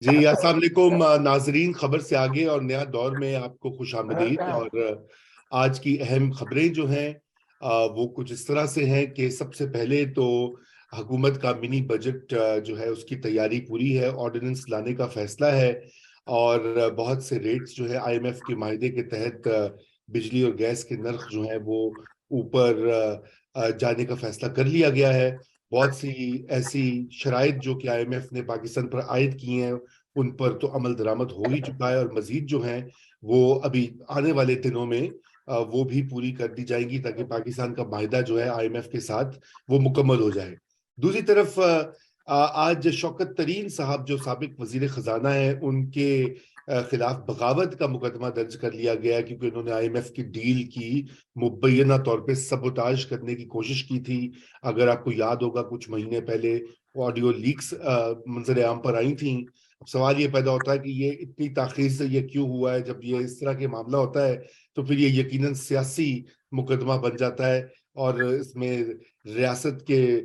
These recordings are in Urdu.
جی السلام علیکم ناظرین، خبر سے آگے اور نیا دور میں آپ کو خوش آمدید۔ اور آج کی اہم خبریں جو ہیں وہ کچھ اس طرح سے ہیں کہ سب سے پہلے تو حکومت کا منی بجٹ جو ہے اس کی تیاری پوری ہے، آرڈیننس لانے کا فیصلہ ہے، اور بہت سے ریٹس جو ہے آئی ایم ایف کے معاہدے کے تحت بجلی اور گیس کے نرخ جو ہیں وہ اوپر جانے کا فیصلہ کر لیا گیا ہے۔ بہت سی ایسی شرائط جو کہ آئی ایم ایف نے پاکستان پر عائد کی ہیں ان پر تو عمل درآمد ہو ہی چکا ہے، اور مزید جو ہیں وہ ابھی آنے والے دنوں میں وہ بھی پوری کر دی جائیں گی تاکہ پاکستان کا معاہدہ جو ہے آئی ایم ایف کے ساتھ وہ مکمل ہو جائے۔ دوسری طرف آج شوکت ترین صاحب جو سابق وزیر خزانہ ہیں ان کے خلاف بغاوت کا مقدمہ درج کر لیا گیا کیونکہ انہوں نے آئی ایم ایف کی ڈیل کی مبینہ طور پہ سبوتاژ کرنے کی کوشش کی تھی۔ اگر آپ کو یاد ہوگا کچھ مہینے پہلے آڈیو لیکس منظر عام پر آئی تھیں۔ اب سوال یہ پیدا ہوتا ہے کہ یہ اتنی تاخیر سے یہ کیوں ہوا ہے؟ جب یہ اس طرح کے معاملہ ہوتا ہے تو پھر یہ یقیناً سیاسی مقدمہ بن جاتا ہے، اور اس میں ریاست کے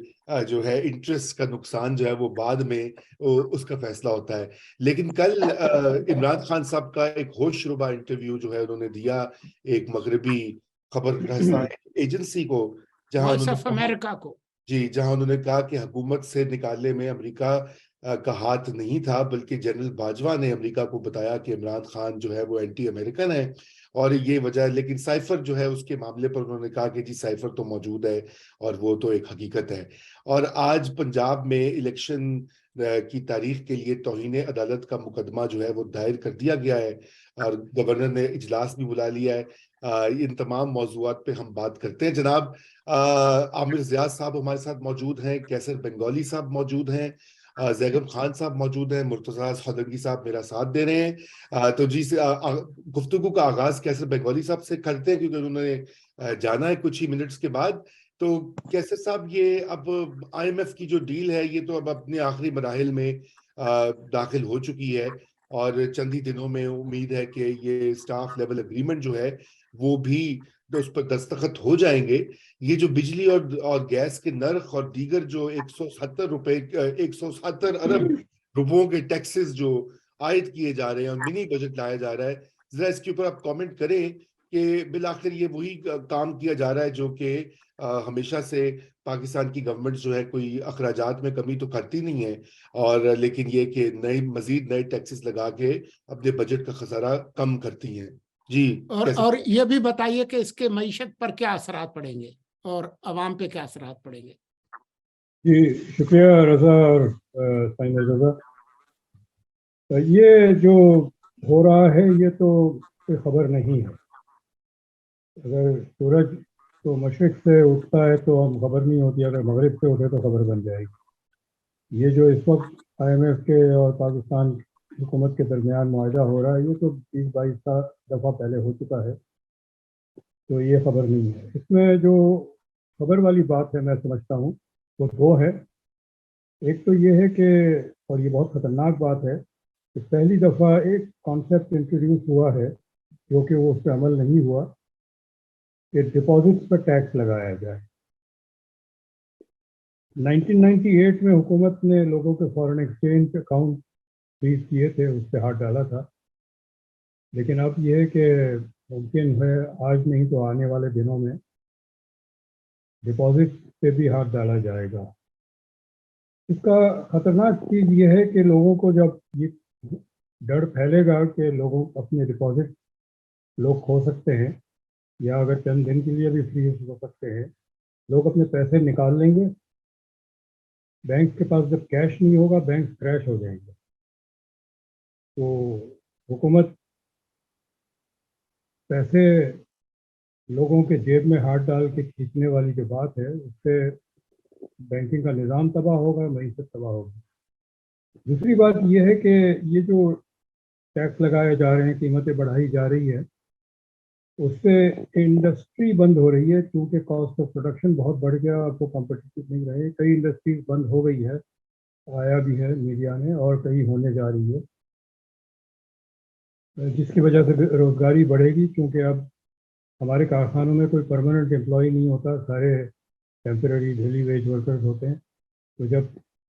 جو ہے انٹرسٹ کا نقصان جو ہے وہ بعد میں اس کا فیصلہ ہوتا ہے۔ لیکن کل عمران خان صاحب کا ایک ہوش ربا انٹرویو جو ہے انہوں نے دیا ایک مغربی خبر رساں ایجنسی کو، جہاں وائس آف امریکہ کو، جہاں انہوں نے کہا کہ حکومت سے نکالنے میں امریکہ کا ہاتھ نہیں تھا، بلکہ جنرل باجوہ نے امریکہ کو بتایا کہ عمران خان جو ہے وہ اینٹی امریکن ہے اور یہ وجہ ہے۔ لیکن سائفر جو ہے اس کے معاملے پر انہوں نے کہا کہ جی سائفر تو موجود ہے اور وہ تو ایک حقیقت ہے۔ اور آج پنجاب میں الیکشن کی تاریخ کے لیے توہین عدالت کا مقدمہ جو ہے وہ دائر کر دیا گیا ہے، اور گورنر نے اجلاس بھی بلا لیا ہے۔ ان تمام موضوعات پہ ہم بات کرتے ہیں۔ جناب عامر زیاد صاحب ہمارے ساتھ موجود ہیں، کیسر بنگالی صاحب موجود ہیں، زیگم خان صاحب موجود ہیں، مرتضیٰ خدنگی صاحب میرا ساتھ دے رہے ہیں۔ تو جی گفتگو کا آغاز کیسر بنگالی صاحب سے کرتے ہیں کیونکہ انہوں نے جانا ہے کچھ ہی منٹس کے بعد۔ تو کیسر صاحب، یہ اب آئی ایم ایف کی جو ڈیل ہے یہ تو اب اپنے آخری مراحل میں داخل ہو چکی ہے، اور چند ہی دنوں میں امید ہے کہ یہ اسٹاف لیول اگریمنٹ جو ہے وہ بھی اس پر دستخط ہو جائیں گے۔ یہ جو بجلی اور گیس کے نرخ اور دیگر جو 170 ارب روپوں کے ٹیکسز جو عائد کیے جا رہے ہیں اور منی بجٹ لایا جا رہا ہے، ذرا اس کے اوپر آپ کامنٹ کریں کہ بالآخر یہ وہی کام کیا جا رہا ہے جو کہ ہمیشہ سے پاکستان کی گورنمنٹ جو ہے کوئی اخراجات میں کمی تو کرتی نہیں ہے، اور لیکن یہ کہ مزید نئے ٹیکسز لگا کے اپنے بجٹ کا خسارہ کم کرتی ہیں۔ جی اور یہ بھی بتائیے کہ اس کے معیشت پر کیا اثرات پڑیں گے اور عوام پہ کیا اثرات پڑیں گے؟ جی شکریہ رضا اور سائن رضا۔ یہ جو ہو رہا ہے یہ تو کوئی خبر نہیں ہے۔ اگر سورج تو مشرق سے اٹھتا ہے تو ہم خبر نہیں ہوتی، اگر مغرب سے اٹھے تو خبر بن جائے گی۔ یہ جو اس وقت آئی ایم ایف کے اور پاکستان حکومت کے درمیان معاہدہ ہو رہا ہے یہ تو 20-22 دفعہ پہلے ہو چکا ہے، تو یہ خبر نہیں ہے۔ اس میں جو خبر والی بات ہے میں سمجھتا ہوں وہ دو ہے۔ ایک تو یہ ہے کہ، اور یہ بہت خطرناک بات ہے، کہ پہلی دفعہ ایک کانسیپٹ انٹروڈیوس ہوا ہے جو کہ وہ اس پہ عمل نہیں ہوا، کہ ڈپازٹس پر ٹیکس لگایا جائے۔ 1998 میں حکومت نے لوگوں کے فارن ایکسچینج اکاؤنٹ فریز کیے تھے، اس پہ ہاتھ ڈالا تھا، لیکن اب یہ ہے کہ ممکن ہے آج نہیں تو آنے والے دنوں میں ڈپازٹ پہ بھی ہاتھ ڈالا جائے گا۔ اس کا خطرناک چیز یہ ہے کہ لوگوں کو جب یہ ڈر پھیلے گا کہ لوگوں اپنے ڈپازٹ لوگ کھو سکتے ہیں، یا اگر چند دن کے لیے بھی فریز ہو سکتے ہیں، لوگ اپنے پیسے نکال لیں گے، بینک کے پاس جب کیش نہیں ہوگا بینک کریش ہو جائیں گے۔ تو حکومت پیسے لوگوں کے جیب میں ہاتھ ڈال کے کھینچنے والی جو بات ہے اس سے بینکنگ کا نظام تباہ ہوگا، معیشت تباہ ہوگی۔ دوسری بات یہ ہے کہ یہ جو ٹیکس لگائے جا رہے ہیں، قیمتیں بڑھائی جا رہی ہے، اس سے انڈسٹری بند ہو رہی ہے، کیونکہ کاسٹ آف پروڈکشن بہت بڑھ گیا، آپ کو کمپٹیٹو نہیں رہے۔ کئی انڈسٹریز بند ہو گئی ہے، آیا بھی ہے میڈیا نے، اور کئی ہونے جا رہی ہے، جس کی وجہ سے روزگاری بڑھے گی، کیونکہ اب ہمارے کارخانوں میں کوئی پرماننٹ امپلائی نہیں ہوتا، سارے ٹیمپرری ڈیلی ویج ورکرز ہوتے ہیں۔ تو جب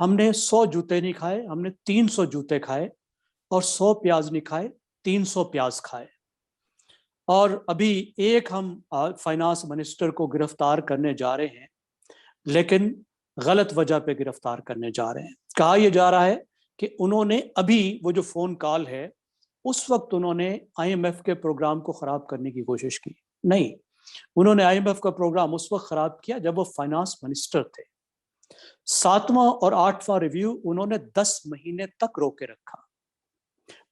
ہم نے 100 جوتے نہیں کھائے, ہم نے 300 جوتے کھائے, اور 100 پیاز نہیں کھائے, 300 پیاز کھائے. اور ابھی ایک ہم فائنانس منسٹر کو گرفتار کرنے جا رہے ہیں, لیکن غلط وجہ پہ گرفتار کرنے جا رہے ہیں. کہا یہ جا رہا ہے کہ انہوں نے ابھی وہ جو فون کال ہے اس وقت انہوں نے IMF کے پروگرام کو خراب کرنے کی کوشش کی. نہیں, انہوں نے IMF کا پروگرام اس وقت خراب کیا جب وہ فائنانس منسٹر تھے. 7واں اور 8واں ریویو انہوں نے 10 مہینے تک روکے رکھا.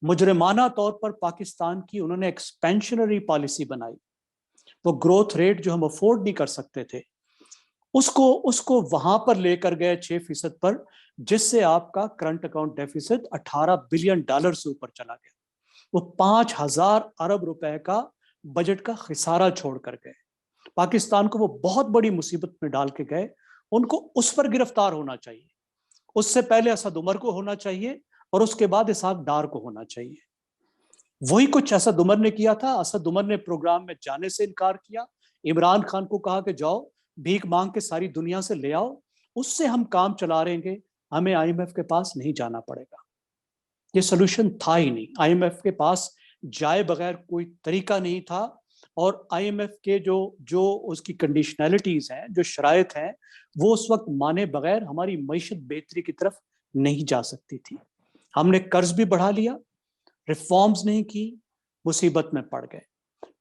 مجرمانہ طور پر پاکستان کی انہوں نے ایکسپینشنری پالیسی بنائی. وہ گروتھ ریٹ جو ہم افورڈ نہیں کر سکتے تھے اس کو وہاں پر لے کر گئے 6% پر, جس سے آپ کا کرنٹ اکاؤنٹ ڈیفیسٹ $18 بلین سے اوپر چلا گیا. وہ 5,000 ارب روپے کا بجٹ کا خسارہ چھوڑ کر گئے. پاکستان کو وہ بہت بڑی مصیبت میں ڈال کے گئے. ان کو اس پر گرفتار ہونا چاہیے. اس سے پہلے اسد عمر کو ہونا چاہیے, اور اس کے بعد اسحاق ڈار کو ہونا چاہیے. وہی کچھ اسد عمر نے کیا تھا. اسد عمر نے پروگرام میں جانے سے انکار کیا. عمران خان کو کہا کہ جاؤ بھیک مانگ کے ساری دنیا سے لے آؤ, اس سے ہم کام چلا رہیں گے, ہمیں IMF کے پاس نہیں جانا پڑے گا. یہ سلوشن تھا ہی نہیں. IMF کے پاس جائے بغیر کوئی طریقہ نہیں تھا. اور IMF کے جو اس کی کنڈیشنلٹیز ہیں, جو شرائط ہیں, وہ اس وقت مانے بغیر ہماری معیشت بہتری کی طرف نہیں جا سکتی تھی. ہم نے قرض بھی بڑھا لیا, ریفارمز نہیں کی, مصیبت میں پڑ گئے.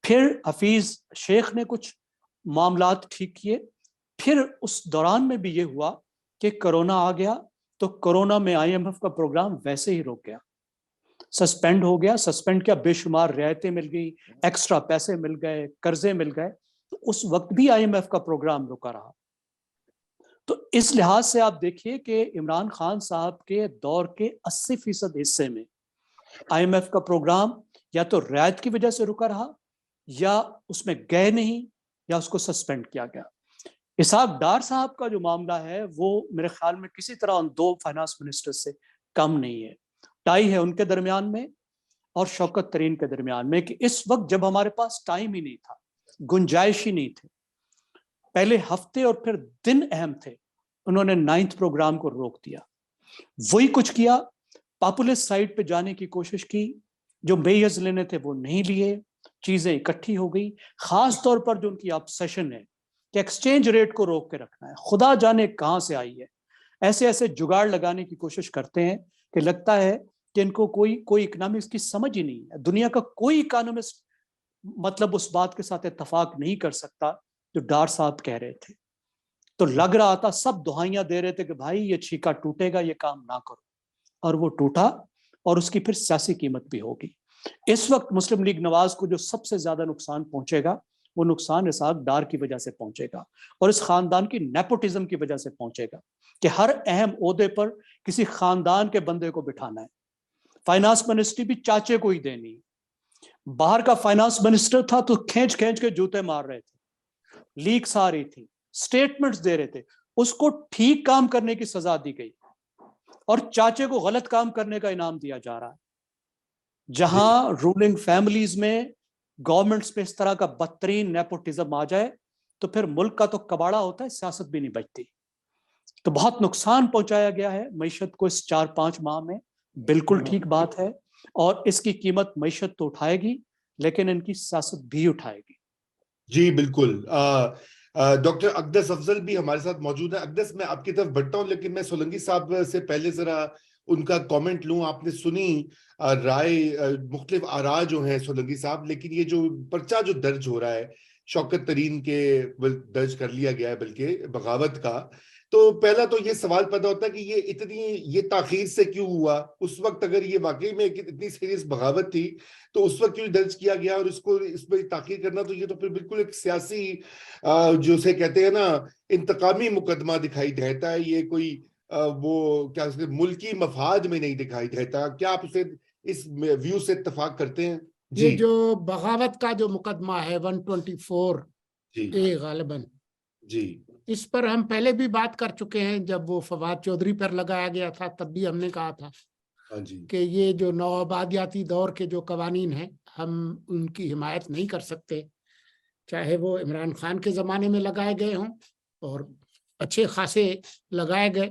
پھر حفیظ شیخ نے کچھ معاملات ٹھیک کیے. پھر اس دوران میں بھی یہ ہوا کہ کرونا آ گیا, تو کرونا میں IMF کا پروگرام ویسے ہی رک گیا, سسپینڈ ہو گیا. سسپینڈ کیا, بے شمار رعایتیں مل گئی, ایکسٹرا پیسے مل گئے, قرضے مل گئے. تو اس وقت بھی IMF کا پروگرام رکا رہا. تو اس لحاظ سے آپ دیکھیے کہ عمران خان صاحب کے دور کے 80% حصے میں IMF کا پروگرام یا تو رعایت کی وجہ سے رکا رہا, یا اس میں گئے نہیں, یا اس کو سسپینڈ کیا گیا. اسحاق ڈار صاحب کا جو معاملہ ہے وہ میرے خیال میں کسی طرح ان 2 فائنانس منسٹر سے کم نہیں ہے. ٹائی ہے ان کے درمیان میں اور شوکت ترین کے درمیان میں, کہ اس وقت جب ہمارے پاس ٹائم ہی نہیں تھا, گنجائش ہی نہیں تھے, پہلے ہفتے اور پھر دن اہم تھے, انہوں نے 9th پروگرام کو روک دیا. وہی کچھ کیا, پاپولسٹ سائڈ پہ جانے کی کوشش کی, جو میئرز لینے تھے وہ نہیں لیے, چیزیں اکٹھی ہو گئی. خاص طور پر جو ان کی آبسیشن ہے کہ ایکسچینج ریٹ کو روک کے رکھنا ہے, خدا جانے کہاں سے آئی ہے. ایسے جگاڑ لگانے کی کوشش کرتے ہیں کہ لگتا ہے کہ ان کو کوئی اکنامکس کی سمجھ ہی نہیں ہے. دنیا کا کوئی اکانومسٹ مطلب اس بات کے ساتھ اتفاق نہیں کر سکتا جو ڈار صاحب کہہ رہے تھے. تو لگ رہا تھا, سب دہائیاں دے رہے تھے کہ بھائی یہ چھیکا ٹوٹے گا, یہ کام نہ کرو, اور وہ ٹوٹا, اور اس کی پھر سیاسی قیمت بھی ہوگی. اس وقت مسلم لیگ نواز کو جو سب سے زیادہ نقصان پہنچے گا, وہ نقصان اسحاق ڈار کی وجہ سے پہنچے گا, اور اس خاندان کی نیپوٹزم کی وجہ سے پہنچے گا, کہ ہر اہم عہدے پر کسی خاندان کے بندے کو بٹھانا ہے. فائنانس منسٹری بھی چاچے کو ہی دینی. باہر کا فائنانس منسٹر تھا تو کھینچ کے جوتے مار رہے تھے, لیکس آ رہی تھی, سٹیٹمنٹس دے رہے تھے, اس کو ٹھیک کام کرنے کی سزا دی گئی, اور چاچے کو غلط کام کرنے کا انعام دیا جا رہا ہے. جہاں رولنگ فیملیز میں گورنمنٹس پہ اس طرح کا بدترین نیپوٹزم آ جائے تو پھر ملک کا تو کباڑا ہوتا ہے, سیاست بھی نہیں بچتی. تو بہت نقصان پہنچایا گیا ہے معیشت کو اس 4-5 ماہ میں, بالکل ٹھیک بات ہے, اور اس کی قیمت معیشت تو اٹھائے گی, لیکن ان کی سیاست بھی اٹھائے گی. جی بالکل. ڈاکٹر اقدس افضل بھی ہمارے ساتھ موجود ہیں. اقدس, میں آپ کی طرف بڑھتا ہوں, لیکن میں سولنگی صاحب سے پہلے ذرا ان کا کامنٹ لوں. آپ نے سنی رائے, مختلف آراء جو ہیں سولنگی صاحب, لیکن یہ جو پرچہ جو درج ہو رہا ہے شوکت ترین کے درج کر لیا گیا ہے بلکہ بغاوت کا, تو پہلا تو یہ سوال پیدا ہوتا ہے کہ یہ تاخیر سے کیوں ہوا. اس وقت اگر یہ واقعی میں اتنی سیریس بغاوت تھی تو اس وقت کیوں درج کیا گیا, اور اس میں تاخیر کرنا, تو یہ تو پھر بالکل ایک سیاسی جو سے کہتے ہیں نا انتقامی مقدمہ دکھائی دیتا ہے. یہ کوئی وہ کیا ملکی مفاد میں نہیں دکھائی دیتا. کیا آپ اسے اس ویو سے اتفاق کرتے ہیں؟ یہ جو بغاوت کا جو مقدمہ ہے 124 جی غالباً, جی, اس پر ہم پہلے بھی بات کر چکے ہیں. جب وہ فواد چودھری پر لگایا گیا تھا تب بھی ہم نے کہا تھا کہ یہ جو نوآبادیاتی دور کے جو قوانین ہیں ہم ان کی حمایت نہیں کر سکتے, چاہے وہ عمران خان کے زمانے میں لگائے گئے ہوں اور اچھے خاصے لگائے گئے,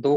2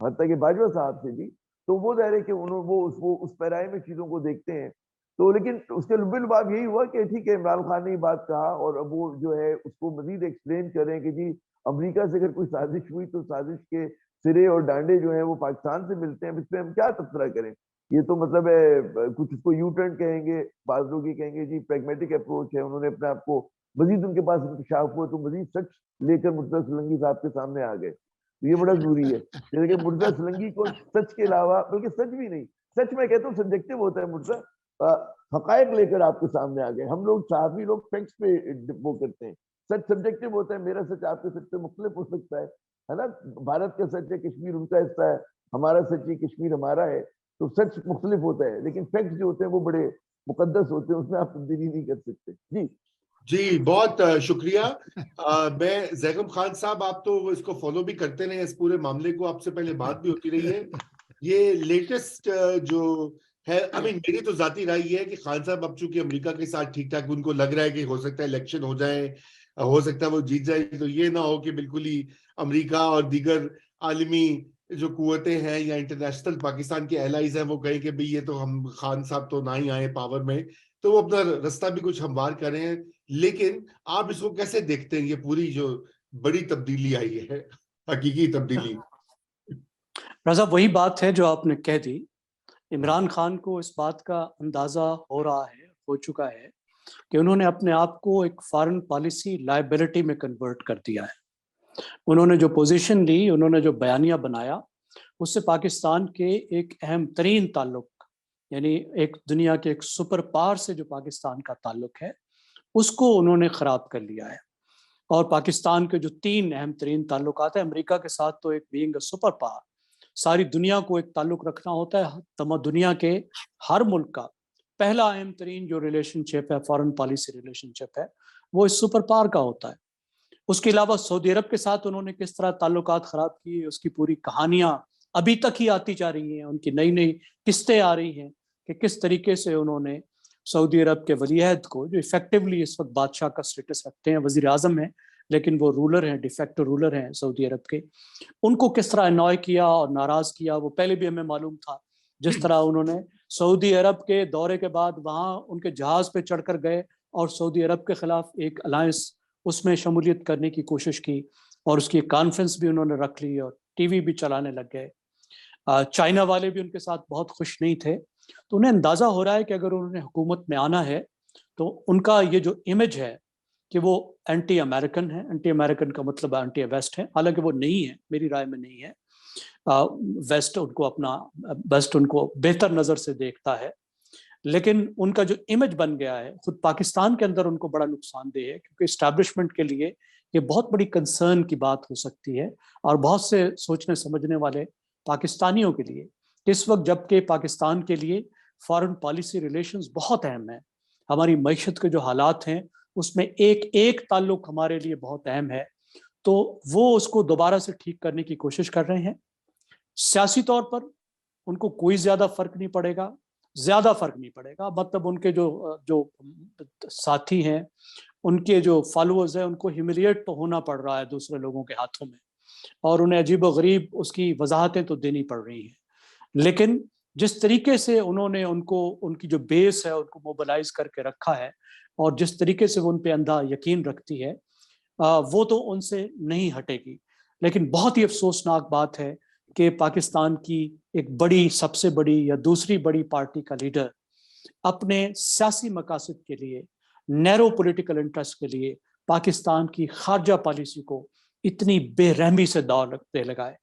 حتیٰ کہ باجوہ صاحب سے بھی, تو وہ ظاہر ہے کہ وہ اس پیرائے میں چیزوں کو دیکھتے ہیں. تو لیکن اس کے بالباب یہی ہوا کہ ٹھیک ہے عمران خان نے یہ بات کہا, اور اب وہ جو ہے اس کو مزید ایکسپلین کریں کہ جی امریکہ سے اگر کوئی سازش ہوئی تو سازش کے سرے اور ڈانڈے جو ہیں وہ پاکستان سے ملتے ہیں, اس پہ ہم کیا تبصرہ کریں. یہ تو مطلب ہے کچھ اس کو یو ٹرن کہیں گے, بعض لوگ یہ کہیں گے جی پریگمیٹک اپروچ ہے, انہوں نے اپنے آپ کو مزید ان کے پاس انکشاف ہوا تو مزید سچ لے کر مرتضیٰ سلنگی صاحب کے سامنے آ گئے. تو یہ بڑا ضروری ہے, جیسے کہ مرتضیٰ سلنگی کو سچ کے علاوہ, بلکہ سچ بھی نہیں, سچ میں کہتا ہوں سبجیکٹو ہوتا ہے, مرتضیٰ حقائق لے کر آپ کے سامنے آ گئے. ہم لوگ صحافی لوگ فیکٹس پہ وہ کرتے ہیں, سچ سبجیکٹو ہوتا ہے, میرا سچ آپ کے سچ سے مختلف ہو سکتا ہے نا. بھارت کا سچ ہے کشمیر ان کا حصہ ہے, ہمارا سچ ہے کشمیر ہمارا ہے, تو سچ مختلف ہوتا ہے, لیکن فیکٹس جو ہوتے ہیں وہ بڑے مقدس ہوتے ہیں, اس میں آپ تبدیلی نہیں کر سکتے. جی بہت شکریہ. میں زیغم خان صاحب, آپ تو اس کو فالو بھی کرتے رہے اس پورے معاملے کو, آپ سے پہلے بات بھی ہوتی رہی ہے. یہ لیٹسٹ جو ہے, میری تو ذاتی رائے یہ ہے کہ خان صاحب اب چونکہ امریکہ کے ساتھ ٹھیک ٹھاک ان کو لگ رہا ہے کہ ہو سکتا ہے الیکشن ہو جائے, ہو سکتا ہے وہ جیت جائے, تو یہ نہ ہو کہ بالکل ہی امریکہ اور دیگر عالمی جو قوتیں ہیں یا انٹرنیشنل پاکستان کے ایلائز ہیں وہ کہیں کہ بھئی یہ تو ہم خان صاحب تو نہ ہی آئے پاور میں, تو وہ اپنا رستہ بھی کچھ ہموار کر رہے ہیں. لیکن آپ اس کو کیسے دیکھتے ہیں, یہ پوری جو بڑی تبدیلی آئی ہے, حقیقی تبدیلی؟ رضا وہی بات ہے جو آپ نے کہہ دی. عمران خان کو اس بات کا اندازہ ہو رہا ہے, ہو چکا ہے کہ انہوں نے اپنے آپ کو ایک فارن پالیسی لائبلٹی میں کنورٹ کر دیا ہے. انہوں نے جو پوزیشن لی, انہوں نے جو بیانیہ بنایا, اس سے پاکستان کے ایک اہم ترین تعلق, یعنی ایک دنیا کے ایک سپر پاور سے جو پاکستان کا تعلق ہے, اس کو انہوں نے خراب کر لیا ہے. اور پاکستان کے جو 3 اہم ترین تعلقات ہیں امریکہ کے ساتھ, تو ایک بینگ اے سپر پاور, ساری دنیا کو ایک تعلق رکھنا ہوتا ہے. دنیا کے ہر ملک کا پہلا اہم ترین جو ریلیشن شپ ہے, فارن پالیسی ریلیشن شپ ہے, وہ اس سپر پاور کا ہوتا ہے. اس کے علاوہ سعودی عرب کے ساتھ انہوں نے کس طرح تعلقات خراب کیے, اس کی پوری کہانیاں ابھی تک ہی آتی جا رہی ہیں, ان کی نئی نئی قسطیں آ رہی ہیں کہ کس طریقے سے انہوں نے سعودی عرب کے ولی عہد کو, جو ایفیکٹولی اس وقت بادشاہ کا سٹیٹس رکھتے ہیں, وزیر اعظم ہیں لیکن وہ رولر ہیں, ڈیفیکٹو رولر ہیں سعودی عرب کے, ان کو کس طرح انوائے کیا اور ناراض کیا, وہ پہلے بھی ہمیں معلوم تھا. جس طرح انہوں نے سعودی عرب کے دورے کے بعد وہاں ان کے جہاز پہ چڑھ کر گئے اور سعودی عرب کے خلاف ایک الائنس, اس میں شمولیت کرنے کی کوشش کی, اور اس کی کانفرنس بھی انہوں نے رکھ لی اور ٹی وی بھی چلانے لگ گئے. چائنا والے بھی ان کے ساتھ بہت خوش نہیں تھے. تو انہیں اندازہ ہو رہا ہے کہ اگر انہوں نے حکومت میں آنا ہے تو ان کا یہ جو امیج ہے کہ وہ اینٹی امریکن ہے, اینٹی امریکن کا مطلب اینٹی ویسٹ ہے, حالانکہ وہ نہیں ہے, میری رائے میں نہیں ہے. ویسٹ ان کو اپنا ویسٹ ان کو بہتر نظر سے دیکھتا ہے, لیکن ان کا جو امیج بن گیا ہے خود پاکستان کے اندر ان کو بڑا نقصان دہ ہے, کیونکہ اسٹیبلشمنٹ کے لیے یہ بہت بڑی کنسرن کی بات ہو سکتی ہے, اور بہت سے سوچنے سمجھنے والے پاکستانیوں کے لیے اس وقت, جبکہ پاکستان کے لیے فارن پالیسی ریلیشنز بہت اہم ہیں. ہماری معیشت کے جو حالات ہیں اس میں ایک تعلق ہمارے لیے بہت اہم ہے, تو وہ اس کو دوبارہ سے ٹھیک کرنے کی کوشش کر رہے ہیں. سیاسی طور پر ان کو کوئی زیادہ فرق نہیں پڑے گا, مطلب ان کے جو ساتھی ہیں, ان کے جو فالوورز ہیں, ان کو ہیوملیٹ تو ہونا پڑ رہا ہے دوسرے لوگوں کے ہاتھوں میں, اور انہیں عجیب و غریب اس کی وضاحتیں تو دینی پڑ رہی ہیں. لیکن جس طریقے سے انہوں نے ان کی جو بیس ہے ان کو موبلائز کر کے رکھا ہے, اور جس طریقے سے وہ ان پہ اندھا یقین رکھتی ہے, وہ تو ان سے نہیں ہٹے گی. لیکن بہت ہی افسوسناک بات ہے کہ پاکستان کی ایک بڑی, سب سے بڑی یا دوسری بڑی پارٹی کا لیڈر اپنے سیاسی مقاصد کے لیے, نیرو پولیٹیکل انٹرسٹ کے لیے پاکستان کی خارجہ پالیسی کو اتنی بے رحمی سے داؤ دے لگائے.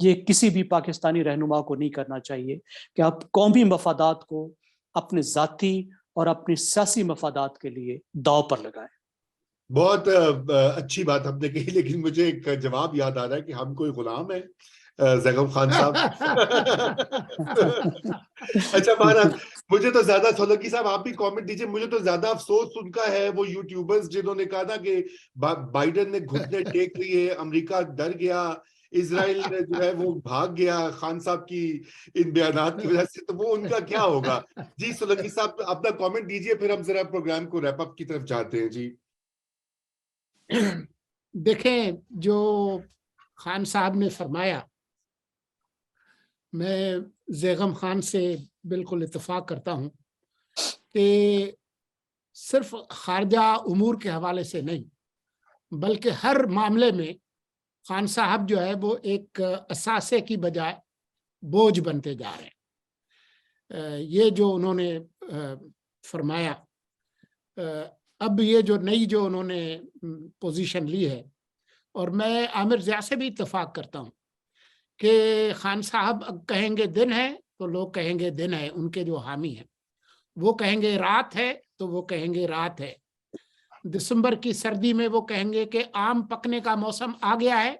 یہ کسی بھی پاکستانی رہنما کو نہیں کرنا چاہیے کہ آپ قومی مفادات کو اپنے ذاتی اور اپنی سیاسی مفادات کے لیے داؤ پر لگائیں. بہت اچھی بات آپ نے کہی, لیکن مجھے ایک جواب یاد آ رہا ہے کہ ہم کوئی غلام ہیں زیغم خان صاحب. اچھا بہرحال, مجھے تو زیادہ سولنکی صاحب آپ بھی کامنٹ دیجئے, مجھے تو زیادہ افسوس ان کا ہے وہ یوٹیوبرز جنہوں نے کہا تھا کہ بائیڈن نے گھٹنے ٹیک لیے, امریکہ ڈر گیا, اسرائیل جو ہے وہ بھاگ گیا خان صاحب کی ان بیانات کی وجہ سے, تو وہ ان کا کیا ہوگا؟ جی سولنکی صاحب اپنا کامنٹ دیجئے, پھر ہم ذرا پروگرام کو ریپ اپ کی طرف جاتے ہیں. جی دیکھیں, جو خان صاحب نے فرمایا میں زیغم خان سے بالکل اتفاق کرتا ہوں کہ صرف خارجہ امور کے حوالے سے نہیں بلکہ ہر معاملے میں خان صاحب جو ہے وہ ایک اثاثے کی بجائے بوجھ بنتے جا رہے ہیں. یہ جو انہوں نے فرمایا، اب یہ جو نئی جو انہوں نے پوزیشن لی ہے، اور میں عامر ضیاء سے بھی اتفاق کرتا ہوں کہ خان صاحب اب کہیں گے دن ہے تو لوگ کہیں گے دن ہے، ان کے جو حامی ہیں وہ کہیں گے رات ہے تو وہ کہیں گے رات ہے. دسمبر کی سردی میں وہ کہیں گے کہ آم پکنے کا موسم آ گیا ہے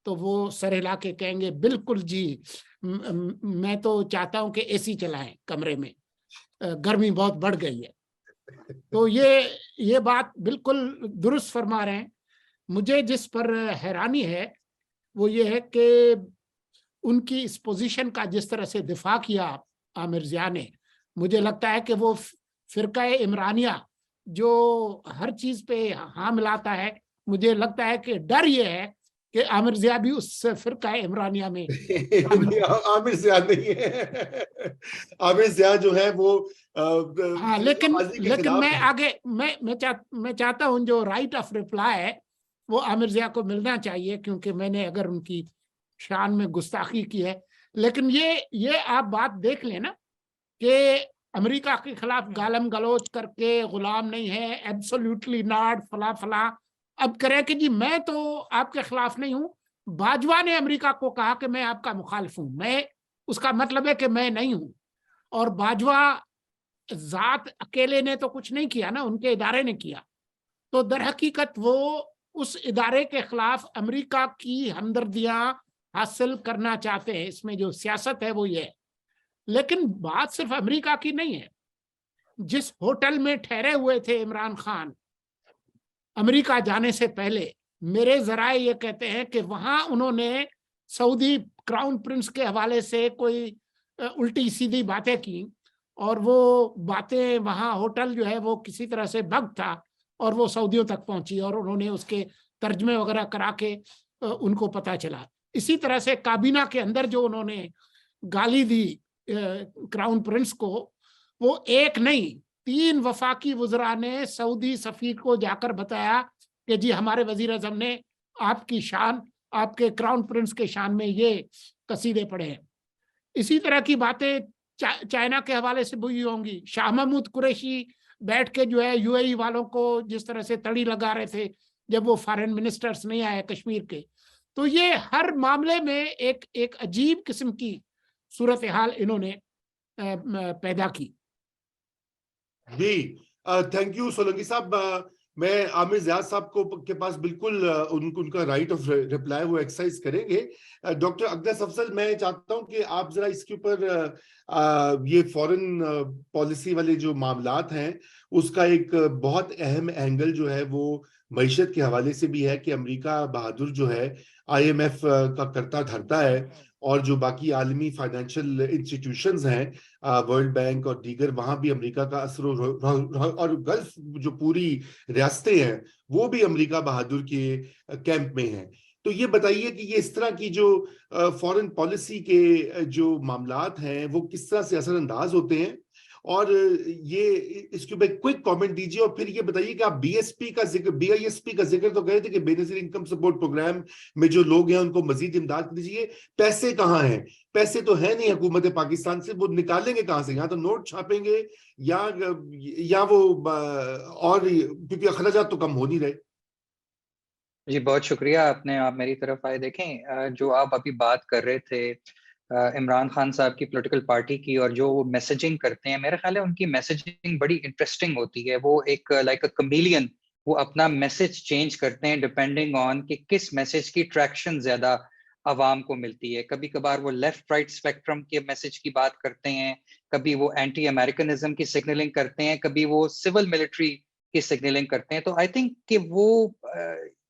تو وہ سر ہلا کے کہیں گے بالکل جی، میں تو چاہتا ہوں کہ اے سی چلائیں کمرے میں، گرمی بہت بڑھ گئی ہے. تو یہ بات بالکل درست فرما رہے ہیں. مجھے جس پر حیرانی ہے وہ یہ ہے کہ ان کی اس پوزیشن کا جس طرح سے دفاع کیا عامر ضیاء نے، مجھے لگتا ہے کہ وہ فرقہ عمرانیہ جو ہر چیز پہ ہاں ملاتا ہے، مجھے لگتا ہے کہ ڈر یہ ہے کہ عامر ضیاء بھی اس فرقہ عمرانیہ میں عامر ضیاء نہیں ہے. عامر ضیاء جو ہے وہ ہاں، لیکن میں آگے میں چاہتا ہوں جو رائٹ آف ریپلائی ہے وہ عامر ضیاء کو ملنا چاہیے، کیونکہ میں نے اگر ان کی شان میں گستاخی کی ہے. لیکن یہ آپ بات دیکھ لیں نا کہ امریکہ کے خلاف گالم گلوچ کر کے غلام نہیں ہے، ایبسولوٹلی ناٹ، فلاں فلاں، اب کریں کہ جی میں تو آپ کے خلاف نہیں ہوں. باجوہ نے امریکہ کو کہا کہ میں آپ کا مخالف ہوں، میں اس کا مطلب ہے کہ میں نہیں ہوں. اور باجوہ ذات اکیلے نے تو کچھ نہیں کیا نا، ان کے ادارے نے کیا. تو در حقیقت وہ اس ادارے کے خلاف امریکہ کی ہمدردیاں حاصل کرنا چاہتے ہیں. اس میں جو سیاست ہے وہ یہ ہے. لیکن بات صرف امریکہ کی نہیں ہے. جس ہوٹل میں ٹھہرے ہوئے تھے عمران خان امریکہ جانے سے پہلے، میرے ذرائع یہ کہتے ہیں کہ وہاں انہوں نے سعودی کراؤن پرنس کے حوالے سے کوئی الٹی سیدھی باتیں کی، اور وہ باتیں وہاں ہوٹل جو ہے وہ کسی طرح سے بگ تھا اور وہ سعودیوں تک پہنچی اور انہوں نے اس کے ترجمے وغیرہ کرا کے ان کو پتہ چلا. اسی طرح سے کابینہ کے اندر جو انہوں نے گالی دی کراؤن پرنس کو، وہ ایک نہیں 3 وفاقی وزراء نے سعودی سفیر کو جا کر بتایا کہ جی ہمارے وزیر اعظم نے آپ کی شان، آپ کے کراؤن پرنس کے شان میں یہ قصیدے پڑھے ہیں. اسی طرح کی باتیں چائنا کے حوالے سے بھی ہوں گی. شاہ محمود قریشی بیٹھ کے جو ہے یو اے ای والوں کو جس طرح سے تڑی لگا رہے تھے جب وہ فارن منسٹرز نہیں آئے کشمیر کے. تو یہ ہر معاملے میں ایک عجیب قسم کی صورتحال انہوں نے پیدا کی. جی تھینک یو سولنگی صاحب. میں عامر ضیاء صاحب کو کے پاس بالکل ان کا رائٹ آف ریپلائی وہ ایکسرسائز کریں گے. ڈاکٹر اقدس افضل، میں چاہتا ہوں کہ آپ ذرا اس کے اوپر یہ فورن پالیسی والے جو معاملات ہیں اس کا ایک بہت اہم اینگل جو ہے وہ معیشت کے حوالے سے بھی ہے کہ امریکہ بہادر جو ہے آئی ایم ایف کا کرتا دھرتا ہے، اور جو باقی عالمی فائنینشل انسٹیٹیوشنز ہیں ورلڈ بینک اور دیگر، وہاں بھی امریکہ کا اثر اور گلف جو پوری ریاستیں ہیں وہ بھی امریکہ بہادر کے کیمپ میں ہیں. تو یہ بتائیے کہ یہ اس طرح کی جو فورن پالیسی کے جو معاملات ہیں وہ کس طرح سے اثر انداز ہوتے ہیں، اور یہ اس کے اوپر کوئک کامنٹ دیجیے. اور پھر یہ بتائیے کہ آپ بی آئی ایس پی کا ذکر تو کہہ رہے تھے کہ بے نظیر انکم سپورٹ پروگرام میں جو لوگ ہیں ان کو مزید امداد دیجیے. پیسے کہاں ہیں؟ پیسے تو ہے نہیں حکومت پاکستان سے، وہ نکالیں گے کہاں سے؟ یہاں تو نوٹ چھاپیں گے یا وہ اور کیونکہ اخراجات تو کم ہو نہیں رہے. جی بہت شکریہ، آپ میری طرف آئے. دیکھیں جو آپ ابھی بات کر رہے تھے عمران خان صاحب کی پولیٹیکل پارٹی کی، اور جو وہ میسیجنگ کرتے ہیں، میرا خیال ہے ان کی میسیجنگ بڑی انٹرسٹنگ ہوتی ہے. وہ ایک لائک اے کمیلین، وہ اپنا میسیج چینج کرتے ہیں ڈپینڈنگ آن کہ کس میسیج کی ٹریکشن زیادہ عوام کو ملتی ہے. کبھی کبھار وہ لیفٹ رائٹ اسپیکٹرم کے میسیج کی بات کرتے ہیں، کبھی وہ اینٹی امریکنزم کی سگنلنگ کرتے ہیں، کبھی وہ سول ملٹری کی سگنلنگ کرتے ہیں. تو آئی تھنک کہ وہ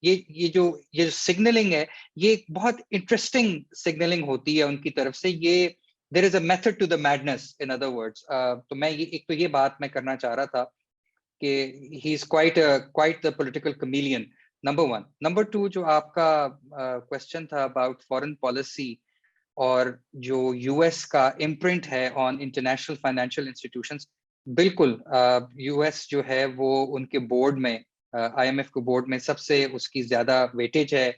یہ جو سگنلنگ ہے یہ بہت انٹرسٹنگ سگنلنگ ہوتی ہے ان کی طرف سے. یہ there is a method to the madness in other words. تو میں ایک تو یہ بات میں کرنا چاہ رہا تھا کہ he is quite the political chameleon, number 1. Number 2 جو آپ کا کوشچن تھا اباؤٹ فورن پالیسی، اور جو یو ایس کا امپرنٹ ہے آن انٹرنیشنل فائنینشیل انسٹیٹیوشنز، بالکل یو ایس جو ہے وہ ان کے بورڈ میں، آئی ایم ایف کے بورڈ میں سب سے اس کی زیادہ ویٹیج ہے.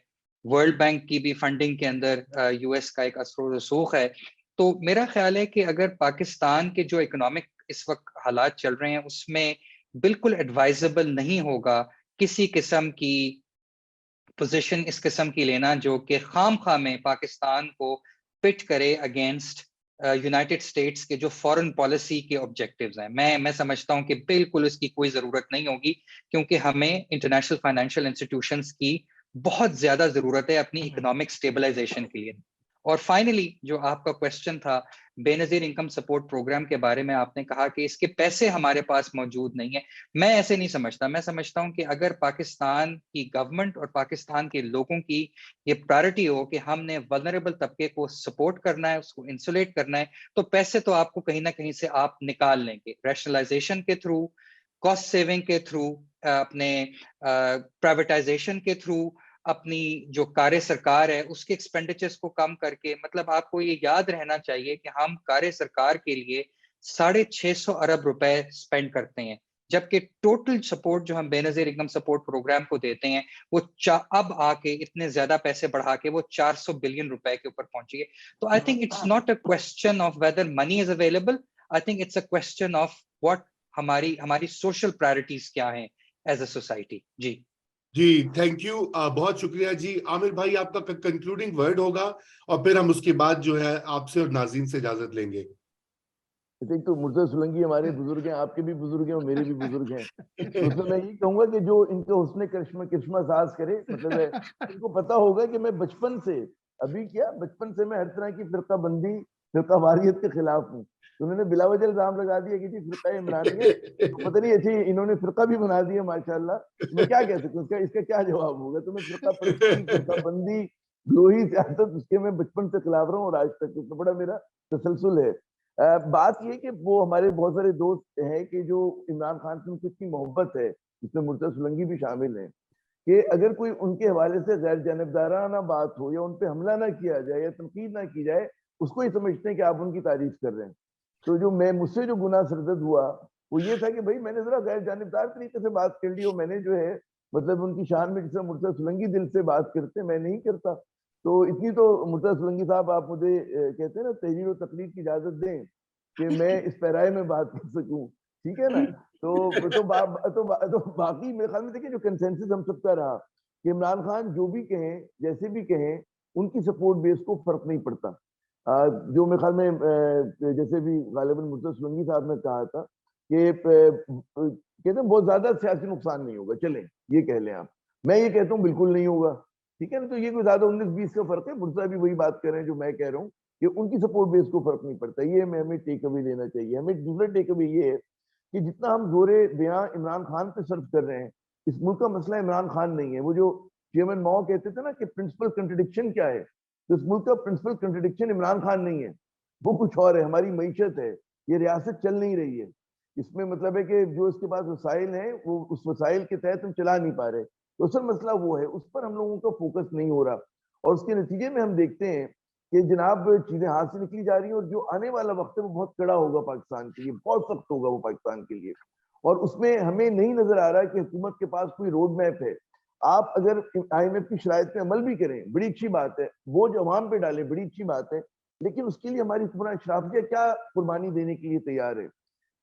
ورلڈ بینک کی بھی فنڈنگ کے اندر یو ایس کا ایک اثر و رسوخ ہے. تو میرا خیال ہے کہ اگر پاکستان کے جو اکنامک اس وقت حالات چل رہے ہیں اس میں بالکل ایڈوائزبل نہیں ہوگا کسی قسم کی پوزیشن اس قسم کی لینا جو کہ خام خواہ میں پاکستان کو پٹ کرے اگینسٹ یونائٹڈ اسٹیٹس کے جو فارن پالیسی کے آبجیکٹیوز ہیں. میں سمجھتا ہوں کہ بالکل اس کی کوئی ضرورت نہیں ہوگی، کیونکہ ہمیں انٹرنیشنل فائنینشیل انسٹیٹیوشنز کی بہت زیادہ ضرورت ہے اپنی اکنامک اسٹیبلائزیشن کے لیے. اور فائنلی جو آپ کا کوشچن تھا بے نظیر انکم سپورٹ پروگرام کے بارے میں، آپ نے کہا کہ اس کے پیسے ہمارے پاس موجود نہیں ہیں. میں ایسے نہیں سمجھتا. میں سمجھتا ہوں کہ اگر پاکستان کی گورنمنٹ اور پاکستان کے لوگوں کی یہ پرائرٹی ہو کہ ہم نے ولنریبل طبقے کو سپورٹ کرنا ہے، اس کو انسولیٹ کرنا ہے، تو پیسے تو آپ کو کہیں نہ کہیں سے آپ نکال لیں گے، ریشنلائزیشن کے تھرو، کاسٹ سیونگ کے تھرو، اپنے پرائیویٹائزیشن کے تھرو، اپنی جو کار سرکار ہے اس کے ایکسپینڈیچرز کو کم کر کے. مطلب آپ کو یہ یاد رہنا چاہیے کہ ہم کار سرکار کے لیے 650 ارب روپے سپینڈ کرتے ہیں، جبکہ ٹوٹل سپورٹ جو ہم بے نظیر انکم سپورٹ پروگرام کو دیتے ہیں وہ اب آ کے اتنے زیادہ پیسے بڑھا کے وہ 400 بلین روپے کے اوپر پہنچی ہے. تو I think it's not a question of whether money is available, I think it's a question of what ہماری سوشل پرائرٹیز کیا ہیں ایز اے سوسائٹی. جی تھینک یو، بہت شکریہ جی. عامر بھائی آپ کا کنکلوڈنگ ورڈ ہوگا اور پھر ہم اس کے بعد جو ہے آپ سے اور ناظرین سے اجازت لیں گے. تو مرتضی سولنگی ہمارے بزرگ ہیں، آپ کے بھی بزرگ ہیں اور میرے بھی بزرگ ہیں. تو اس میں یہی کہوں گا کہ جو ان کے حسن کرشمہ ساز کرے، مطلب ہے ان کو پتا ہوگا کہ میں بچپن سے میں ہر طرح کی فرقہ بندی، فرقہ واریت کے خلاف ہوں. انہوں نے بلا وجہ الزام لگا دیا کہ جی فرقہ عمرانیہ، پتہ نہیں اچھی انہوں نے فرقہ بھی بنا دیا ماشاءاللہ. میں کیا کہہ سکتا ہوں، اس کا کیا جواب ہوگا؟ تو میں فرقہ پرستی، فرقہ بندی، گروہی سیاست، اس کے میں بچپن سے خلاف رہا ہوں اور آج تک اس میں بڑا میرا تسلسل ہے. بات یہ کہ وہ ہمارے بہت سارے دوست ہیں کہ جو عمران خان سے کچھ کی محبت ہے، جس میں مرتضی سولنگی بھی شامل ہیں، کہ اگر کوئی ان کے حوالے سے غیر جانبدارانہ بات ہو یا ان پہ حملہ نہ کیا جائے یا تنقید نہ کی جائے، اس کو ہی سمجھتے ہیں کہ آپ ان کی تعریف کر رہے ہیں. تو جو مجھ سے جو گناہ سرزد ہوا وہ یہ تھا کہ بھائی میں نے ذرا غیر جانبدار طریقے سے بات کر لی، اور میں نے جو ہے مطلب ان کی شان میں جس طرح مرتضی سولنگی دل سے بات کرتے میں نہیں کرتا. تو اتنی تو مرتضی سولنگی صاحب آپ مجھے کہتے ہیں نا تحریر و تقریر کی اجازت دیں کہ میں اس پیرائے میں بات کر سکوں، ٹھیک ہے نا. تو باقی میرے خیال میں دیکھیں جو کنسنسس ہم سب کا رہا کہ عمران خان جو بھی کہیں، جیسے بھی کہیں، ان کی سپورٹ بیس کو فرق نہیں پڑتا. جو میرے خیال میں جیسے بھی غالباً مرتضی سولنگی صاحب نے کہا تھا کہ کہتے ہیں بہت زیادہ سیاسی نقصان نہیں ہوگا، چلیں یہ کہہ لیں آپ. میں یہ کہتا ہوں بالکل نہیں ہوگا، ٹھیک ہے نا. تو یہ کوئی زیادہ 19-20 کا فرق ہے. مرتضی بھی وہی بات کر رہے ہیں جو میں کہہ رہا ہوں کہ ان کی سپورٹ بیس کو فرق نہیں پڑتا. یہ ہمیں ٹیک اوے لینا چاہیے. ہمیں دوسرا ٹیک اوے یہ ہے کہ جتنا ہم زور بیاں عمران خان پہ صرف کر رہے ہیں، اس ملک کا مسئلہ عمران خان نہیں ہے. وہ جو چیئرمین ماؤ کہتے تھے نا کہ پرنسپل کنٹرڈکشن کیا ہے، تو اس ملک کا پرنسپل کنٹرڈکشن عمران خان نہیں ہے، وہ کچھ اور ہے. ہماری معیشت ہے، یہ ریاست چل نہیں رہی ہے. اس میں مطلب ہے کہ جو اس کے پاس وسائل ہیں وہ اس وسائل کے تحت ہم چلا نہیں پا رہے. تو اصل مسئلہ وہ ہے، اس پر ہم لوگوں کا فوکس نہیں ہو رہا. اور اس کے نتیجے میں ہم دیکھتے ہیں کہ جناب چیزیں ہاتھ سے نکلی جا رہی ہیں، اور جو آنے والا وقت ہے وہ بہت کڑا ہوگا پاکستان کے لیے، بہت سخت ہوگا وہ پاکستان کے لیے. اور اس میں ہمیں نہیں نظر آ رہا کہ حکومت کے پاس کوئی روڈ میپ ہے. آپ اگر آئی ایم ایف کی شرائط پہ عمل بھی کریں بڑی اچھی بات ہے، وہ جو عوام پہ ڈالیں بڑی اچھی بات ہے، لیکن اس کے لیے ہماری حکمران اشرافیہ کیا قربانی دینے کے لیے تیار ہے؟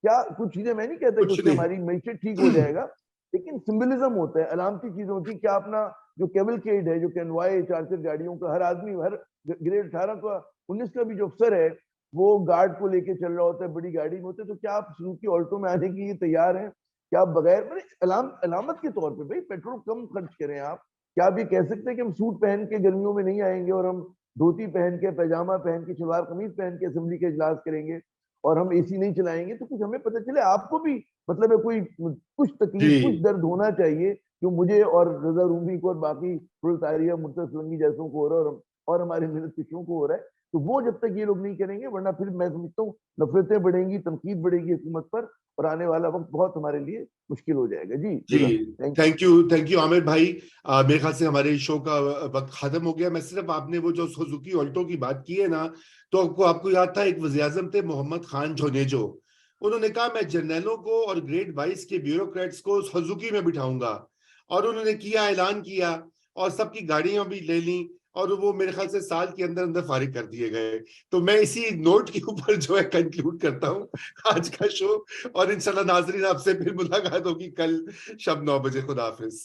کیا کچھ چیزیں، میں نہیں کہتا کہ اس سے ہماری معیشت ٹھیک ہو جائے گا، لیکن سمبلزم ہوتا ہے، علامتی چیزیں ہوتی ہیں. کیا اپنا جو کیولکیڈ ہے، جو کنوائے 4 گاڑیوں کا، ہر آدمی ہر گریڈ 18 کا 19 کا بھی جو افسر ہے وہ گارڈ کو لے کے چل رہا ہوتا ہے، بڑی گاڑی میں ہوتے ہیں. تو کیا آپ سوزوکی آلٹو میں آنے کے لیے تیار ہیں؟ کیا بغیر علامت کے طور پہ بھائی پیٹرول کم خرچ کریں آپ؟ کیا آپ یہ کہہ سکتے ہیں کہ ہم سوٹ پہن کے گرمیوں میں نہیں آئیں گے اور ہم دھوتی پہن کے، پیجامہ پہن کے، شلوار قمیض پہن کے اسمبلی کے اجلاس کریں گے اور ہم اے سی نہیں چلائیں گے؟ تو کچھ ہمیں پتہ چلے. آپ کو بھی مطلب ہے کوئی کچھ تکلیف، کچھ درد ہونا چاہیے جو مجھے اور رضا رومی کو اور باقی پرولتاریہ مرتضی سولنگی جیسوں کو ہو رہا ہے اور ہمارے محنت کشوں کو ہو رہا ہے. تو وہ جب تک یہ لوگ نہیں کریں گے ورنہ پھر میں سمجھتا ہوں نفرتیں بڑھیں گی, تنقید بڑھے گی حکومت پر, اور آنے والا وقت بہت ہمارے لیے مشکل ہو جائے گا. جی تھینک یو عامر بھائی. میرے خیال سے ہمارے شو کا وقت ختم ہو گیا. میں صرف آپ نے وہ جو سوزوکی آلٹو کی بات کی ہے نا, تو آپ کو یاد تھا ایک وزیر اعظم تھے محمد خان جونیجو, انہوں نے کہا میں جرنیلوں کو اور گریڈ 22 کے بیوروکریٹس کو سوزوکی میں بٹھاؤں گا, اور انہوں نے کیا, اعلان کیا, اور سب کی گاڑیاں بھی لے لیں, اور وہ میرے خیال سے سال کے اندر اندر فارغ کر دیے گئے. تو میں اسی نوٹ کے اوپر جو ہے کنکلوڈ کرتا ہوں آج کا شو, اور انشاءاللہ ناظرین آپ سے پھر ملاقات ہوگی کل شب 9 بجے. خدا حافظ.